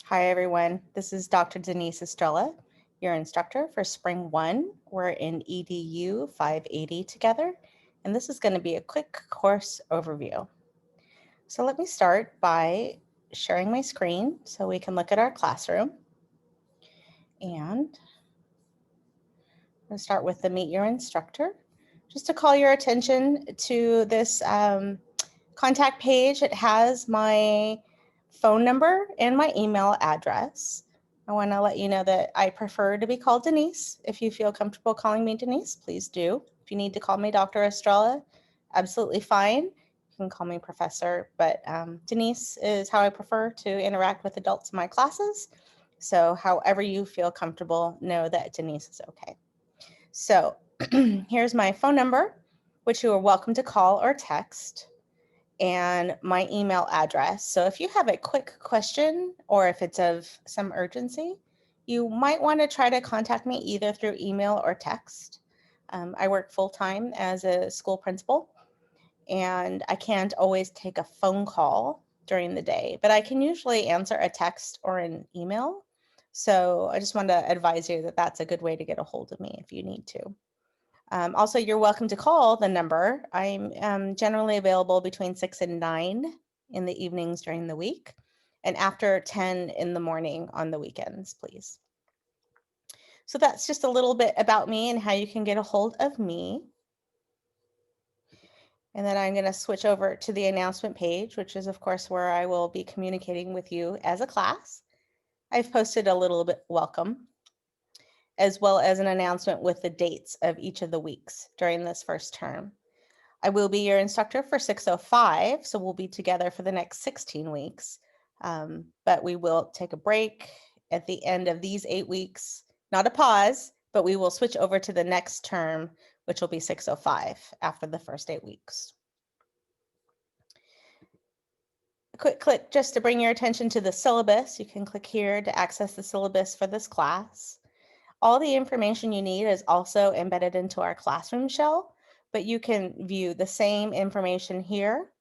Hi, everyone. This is Dr. Denise Estrella, your instructor for Spring 1. We're in EDU 580 together, and this is going to be a quick course overview. So let me start by sharing my screen so we can look at our classroom. And I'm going to start with the Meet Your Instructor. Just to call your attention to this contact page, it has my phone number and my email address. I want to let you know that I prefer to be called Denise. If you feel comfortable calling me Denise, please do. If you need to call me Dr. Estrella, absolutely fine. You can call me Professor, but Denise is how I prefer to interact with adults in my classes. So however you feel comfortable, know that Denise is okay. So here's my phone number, which you are welcome to call or text, and my email address. So if you have a quick question or if it's of some urgency, you might want to try to contact me either through email or text. I work full-time as a school principal, and I can't always take a phone call during the day, but I can usually answer a text or an email. So I just want to advise you that that's a good way to get a hold of me if you need to. Also, you're welcome to call the number. I'm generally available between 6 and 9 in the evenings during the week, and after 10 in the morning on the weekends, please. So that's just a little bit about me and how you can get a hold of me. And then I'm going to switch over to the announcement page, which is, of course, where I will be communicating with you as a class. I've posted a little bit welcome, as well as an announcement with the dates of each of the weeks during this first term. I will be your instructor for 605, so we'll be together for the next 16 weeks. But we will take a break at the end of these 8 weeks, not a pause, but we will switch over to the next term, which will be 605 after the first 8 weeks. A quick click just to bring your attention to the syllabus. You can click here to access the syllabus for this class. All the information you need is also embedded into our classroom shell, but you can view the same information here.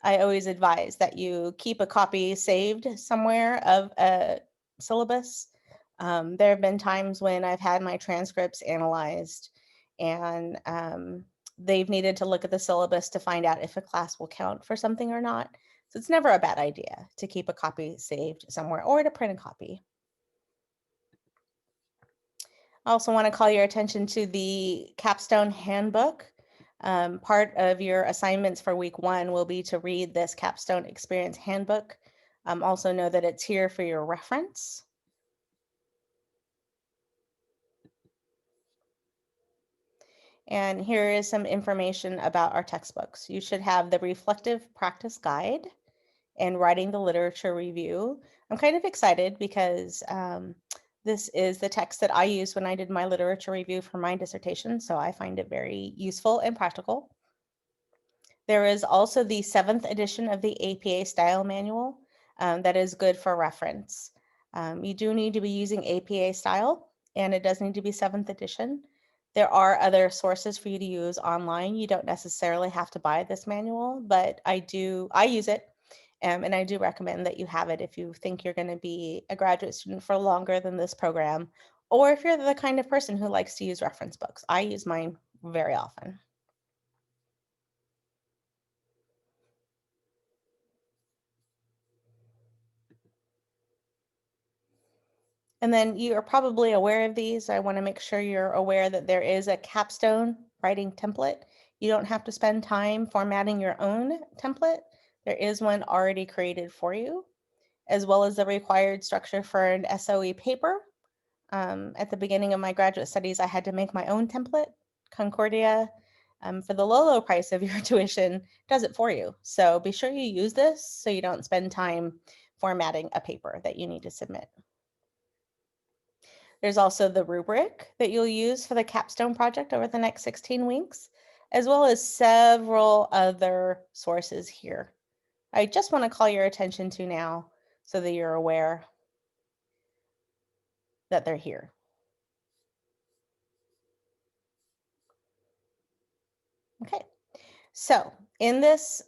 I always advise that you keep a copy saved somewhere of a syllabus. There have been times when I've had my transcripts analyzed and they've needed to look at the syllabus to find out if a class will count for something or not. So it's never a bad idea to keep a copy saved somewhere or to print a copy. I also want to call your attention to the capstone handbook. Part of your assignments for week 1 will be to read this capstone experience handbook. Also know that it's here for your reference. And here is some information about our textbooks. You should have the reflective practice guide and writing the literature review. I'm kind of excited because this is the text that I used when I did my literature review for my dissertation, so I find it very useful and practical. There is also the 7th edition of the APA style manual that is good for reference. You do need to be using APA style, and it does need to be 7th edition. There are other sources for you to use online. You don't necessarily have to buy this manual, but I use it. And I do recommend that you have it if you think you're going to be a graduate student for longer than this program, or if you're the kind of person who likes to use reference books. I use mine very often. And then you are probably aware of these. I want to make sure you're aware that there is a capstone writing template. You don't have to spend time formatting your own template. There is one already created for you, as well as the required structure for an SOE paper. At the beginning of my graduate studies, I had to make my own template. Concordia, for the low price of your tuition, does it for you. So be sure you use this so you don't spend time formatting a paper that you need to submit. There's also the rubric that you'll use for the capstone project over the next 16 weeks, as well as several other sources here. I just want to call your attention to now so that you're aware that they're here. Okay, so in this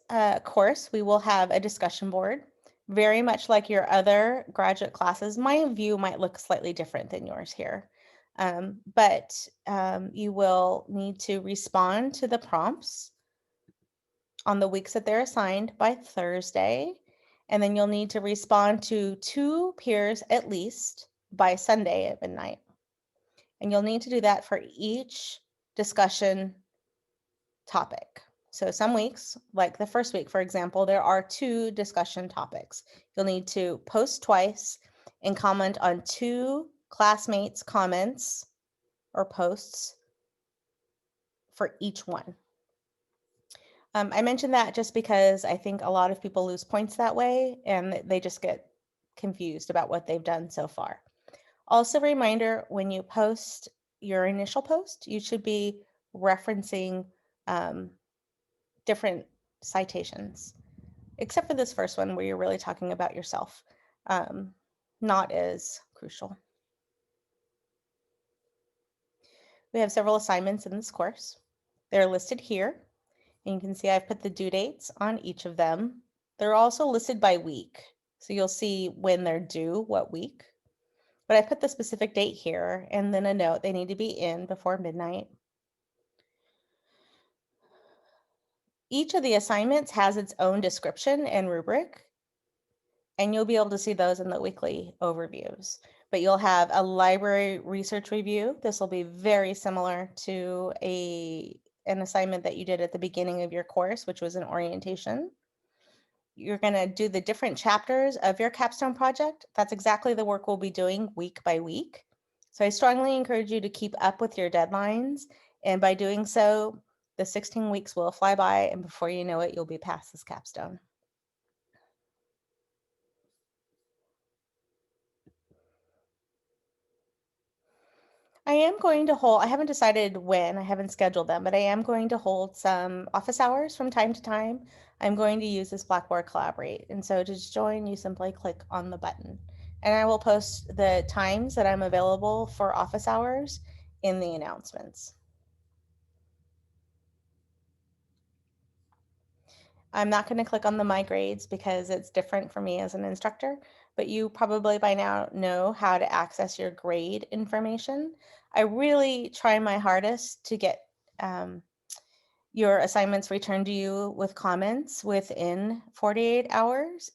course, we will have a discussion board Very much like your other graduate classes, my view might look slightly different than yours here. But you will need to respond to the prompts on the weeks that they're assigned by Thursday. And then you'll need to respond to 2 peers at least by Sunday at midnight. And you'll need to do that for each discussion topic. So some weeks, like the first week, for example, there are 2 discussion topics. You'll need to post twice and comment on 2 classmates' comments or posts for each one. I mentioned that just because I think a lot of people lose points that way and they just get confused about what they've done so far. Also, a reminder, when you post your initial post, you should be referencing different citations, except for this first one where you're really talking about yourself. Not as crucial. We have several assignments in this course. They're listed here, and you can see I've put the due dates on each of them. They're also listed by week, so you'll see when they're due, what week. But I put the specific date here, and then a note, they need to be in before midnight. Each of the assignments has its own description and rubric, and you'll be able to see those in the weekly overviews. But you'll have a library research review. This will be very similar to an assignment that you did at the beginning of your course, which was an orientation. You're going to do the different chapters of your capstone project. That's exactly the work we'll be doing week by week. So I strongly encourage you to keep up with your deadlines. And by doing so, the 16 weeks will fly by, and before you know it, you'll be past this capstone. I am going to hold, I haven't decided when, I haven't scheduled them, but I am going to hold some office hours from time to time. I'm going to use this Blackboard Collaborate. And so to join, you simply click on the button. And I will post the times that I'm available for office hours in the announcements. I'm not going to click on the My Grades because it's different for me as an instructor, but you probably by now know how to access your grade information. I really try my hardest to get your assignments returned to you with comments within 48 hours.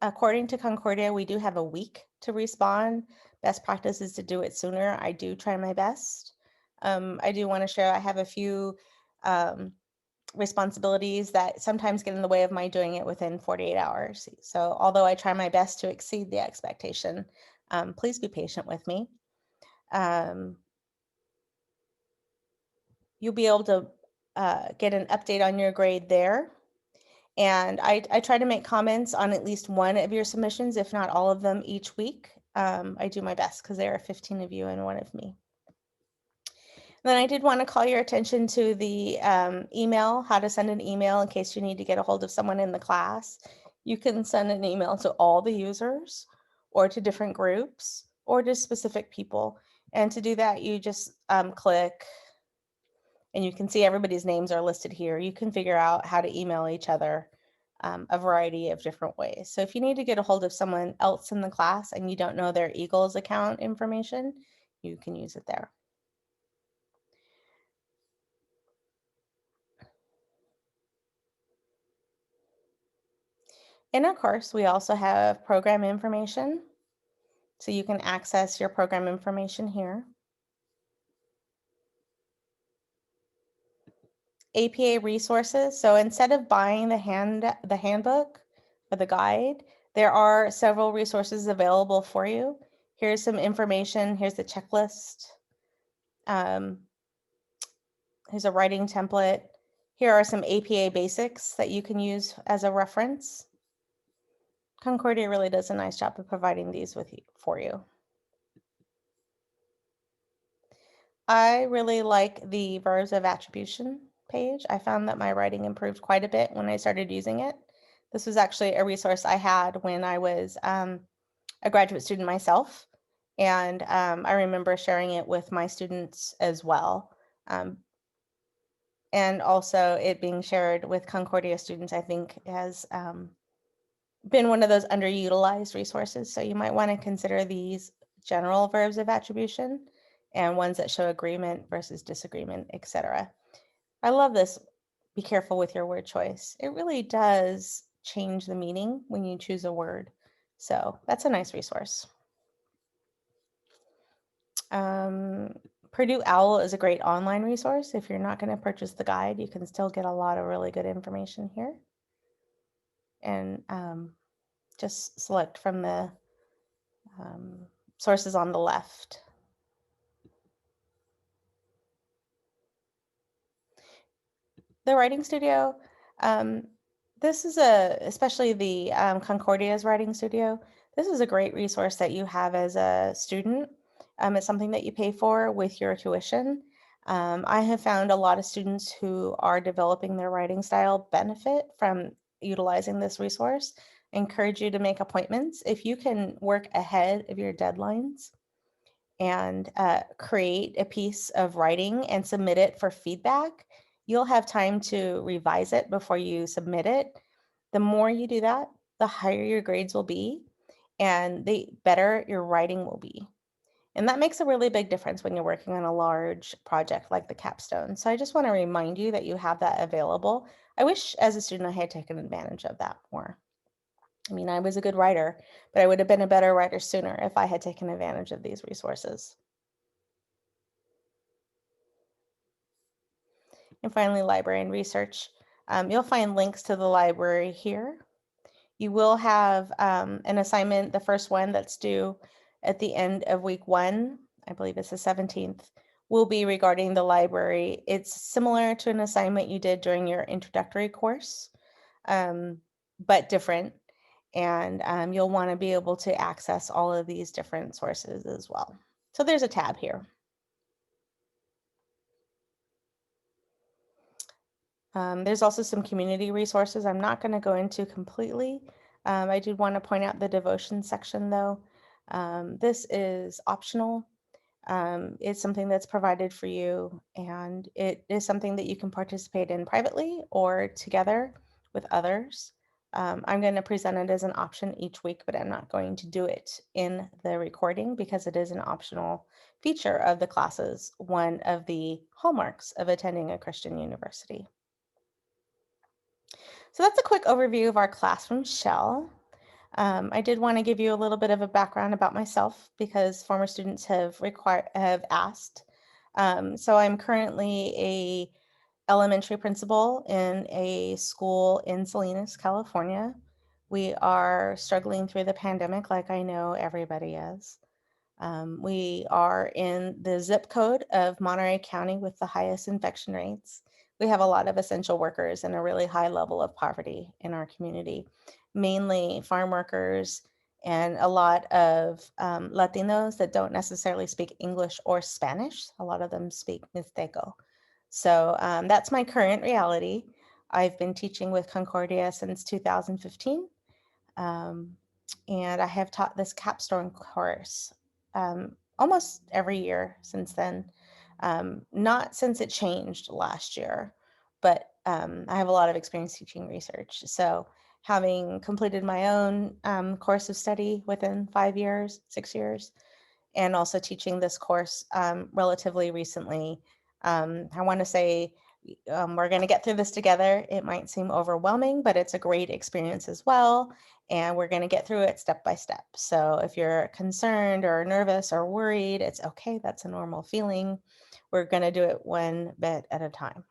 According to Concordia, we do have a week to respond. Best practice is to do it sooner. I do try my best. I do want to share, I have a few responsibilities that sometimes get in the way of my doing it within 48 hours. So although I try my best to exceed the expectation, please be patient with me. You'll be able to get an update on your grade there. And I try to make comments on at least one of your submissions, if not all of them each week. I do my best because there are 15 of you and one of me. Then I did want to call your attention to the email, how to send an email in case you need to get a hold of someone in the class. You can send an email to all the users or to different groups or to specific people. And to do that, you just click, and you can see everybody's names are listed here. You can figure out how to email each other a variety of different ways. So if you need to get a hold of someone else in the class and you don't know their Eagles account information, you can use it there. In our course, we also have program information. So you can access your program information here. APA resources. So instead of buying the handbook or the guide, there are several resources available for you. Here's some information. Here's the checklist. Here's a writing template. Here are some APA basics that you can use as a reference. Concordia really does a nice job of providing these for you. I really like the verbs of attribution page. I found that my writing improved quite a bit when I started using it. This was actually a resource I had when I was a graduate student myself. And I remember sharing it with my students as well. And also it being shared with Concordia students, I think has been one of those underutilized resources. So you might want to consider these general verbs of attribution and ones that show agreement versus disagreement, etc. I love this. Be careful with your word choice. It really does change the meaning when you choose a word. So that's a nice resource. Um, Purdue OWL is a great online resource. If you're not going to purchase the guide, you can still get a lot of really good information here. And just select from the sources on the left. The Writing Studio, um, this is especially the Concordia's Writing Studio, this is a great resource that you have as a student. It's something that you pay for with your tuition. I have found a lot of students who are developing their writing style benefit from utilizing this resource. I encourage you to make appointments. If you can work ahead of your deadlines and create a piece of writing and submit it for feedback, you'll have time to revise it before you submit it. The more you do that, the higher your grades will be and the better your writing will be. And that makes a really big difference when you're working on a large project like the capstone. So I just want to remind you that you have that available. I wish as a student I had taken advantage of that more. I mean, I was a good writer, but I would have been a better writer sooner if I had taken advantage of these resources. And finally, library and research. You'll find links to the library here. You will have an assignment, the first one that's due at the end of week 1, I believe it's the 17th, will be regarding the library. It's similar to an assignment you did during your introductory course, but different. And you'll want to be able to access all of these different sources as well. So there's a tab here. There's also some community resources I'm not going to go into completely. I did want to point out the devotion section though. This is optional. It's something that's provided for you and it is something that you can participate in privately or together with others. I'm going to present it as an option each week, but I'm not going to do it in the recording because it is an optional feature of the classes, one of the hallmarks of attending a Christian university. So that's a quick overview of our classroom shell. I did want to give you a little bit of a background about myself because former students have asked. So I'm currently a elementary principal in a school in Salinas, California. We are struggling through the pandemic like I know everybody is. We are in the zip code of Monterey County with the highest infection rates. We have a lot of essential workers and a really high level of poverty in our community, mainly farm workers and a lot of Latinos that don't necessarily speak English or Spanish. A lot of them speak Mixteco. So that's my current reality. I've been teaching with Concordia since 2015. And I have taught this capstone course almost every year since then. Not since it changed last year, but I have a lot of experience teaching research. So having completed my own course of study within 5 years, 6 years, and also teaching this course relatively recently, I want to say we're going to get through this together. It might seem overwhelming, but it's a great experience as well. And we're going to get through it step by step. So if you're concerned or nervous or worried, it's okay. That's a normal feeling. We're going to do it one bit at a time.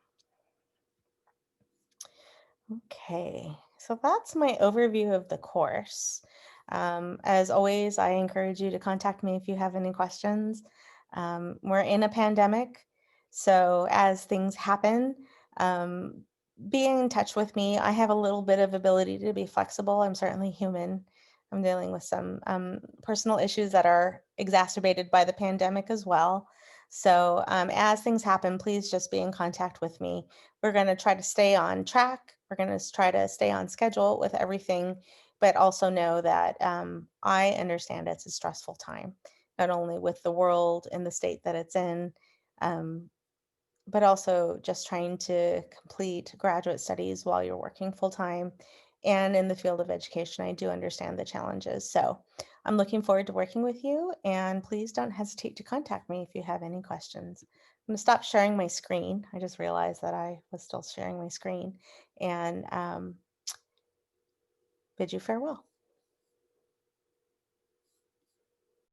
Okay, so that's my overview of the course. As always, I encourage you to contact me if you have any questions. We're in a pandemic, so as things happen, um, be in touch with me. I have a little bit of ability to be flexible. I'm certainly human. I'm dealing with some personal issues that are exacerbated by the pandemic as well. So as things happen, please just be in contact with me. We're going to try to stay on track. We're going to try to stay on schedule with everything, but also know that I understand it's a stressful time, not only with the world and the state that it's in, um, but also just trying to complete graduate studies while you're working full time And in the field of education, I do understand the challenges. So I'm looking forward to working with you, and please don't hesitate to contact me if you have any questions. I'm going to stop sharing my screen. I just realized that I was still sharing my screen, and bid you farewell.